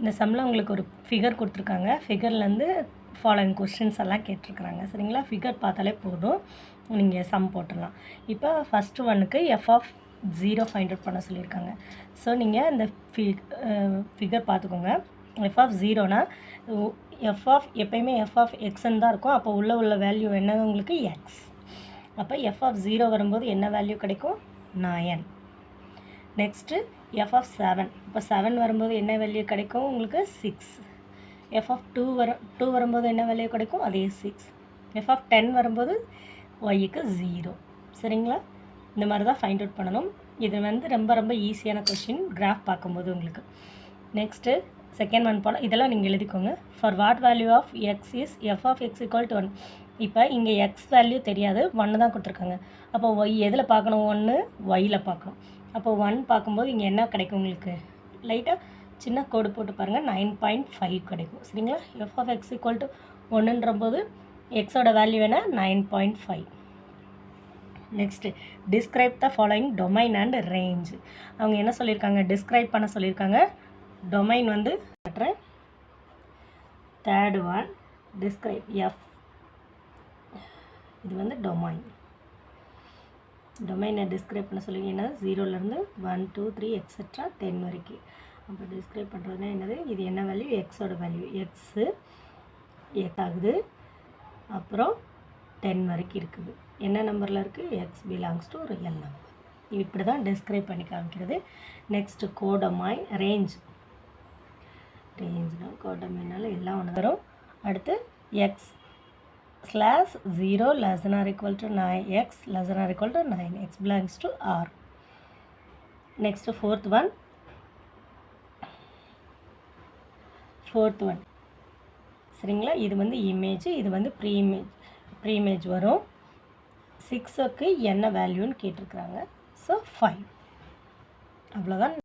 இந்த சம்மில் உங்களுக்கு ஒரு ஃபிகர் கொடுத்துருக்காங்க. ஃபிகர்லேருந்து ஃபாலோயிங் கொஸ்டின்ஸ் எல்லாம் கேட்டிருக்கிறாங்க. சரிங்களா? ஃபிகர் பார்த்தாலே போதும், நீங்கள் சம் போட்டுடலாம். இப்போ ஃபஸ்ட்டு ஒன்றுக்கு f(0) ஃபைண்ட் அவுட் பண்ண சொல்லியிருக்காங்க. ஸோ நீங்கள் இந்த ஃபிகர் பார்த்துக்கோங்க. f(0)னா எப்பயுமே f(x)ன்னு தான் இருக்கும். அப்போ உள்ள வேல்யூ என்ன உங்களுக்கு x. அப்போ f(0) வரும்போது என்ன வேல்யூ கிடைக்கும்? 9. Next f(7). இப்போ 7 வரும்போது என்ன வேல்யூ கிடைக்கும் உங்களுக்கு? 6. f(2) வரும்போது என்ன வேல்யூ கிடைக்கும்? அதே 6. f(10) வரும்போது y-க்கு 0. சரிங்களா? இந்த மாதிரி தான் ஃபைண்ட் அவுட் பண்ணணும். இது வந்து ரொம்ப ஈஸியான கொஸ்டின் கிராஃப் பார்க்கும்போது உங்களுக்கு. நெக்ஸ்ட்டு செகண்ட் ஒன் போல் இதெல்லாம் நீங்கள் எழுதிக்கோங்க. For what value of x is f(x) = 1. இப்போ இங்கே எக்ஸ் வேல்யூ தெரியாது, 1 தான் கொடுத்துருக்காங்க. அப்போ ஒய் எதில் பார்க்கணும்? 1 ஒய்யில் பார்க்கணும். அப்போ 1 பார்க்கும்போது இங்கே என்ன கிடைக்கும் உங்களுக்கு? லைட்டாக சின்ன கோடு போட்டு பாருங்கள், 9.5 கிடைக்கும். சரிங்களா? f(x) = 1ன்ற போது எக்ஸோட வேல்யூ என்ன? 9.5. Next describe the following domain and range. அவங்க என்ன சொல்லியிருக்காங்க? டிஸ்கிரைப் பண்ண சொல்லியிருக்காங்க. டொமைன் வந்து தேர்ட் ஒன் டிஸ்கிரைப் எஃப். இது வந்து டொமைனை டிஸ்கிரைப் பண்ண சொல்லி என்னது? 0லேருந்து 1 2 3 எக்ஸெட்ரா 10 வரைக்கும். அப்போ டிஸ்கிரைப் பண்ணுறதுனா என்னது? இது என்ன வேல்யூ? எக்ஸோட வேல்யூ எக்ஸு ஆகுது. அப்புறம் 10 வரைக்கும் இருக்குது. என்ன நம்பரில் இருக்குது? X belongs to real number. இப்படி தான் டிஸ்கிரைப் பண்ணி காமிக்கிறது. நெக்ஸ்ட்டு கோடொமைன் ரேஞ்ச்னா கோடொமைனால எல்லாம் ஒன்று வரும். அடுத்து x/0 < 9, x < 9, x belongs to R. Next fourth one சரிங்களா? இது வந்து இமேஜ், இது வந்து ப்ரீ இமேஜ் வரும். 6க்கு என்ன வேல்யூன்னு கேட்டிருக்கிறாங்க. ஸோ 5. அவ்வளோதான்.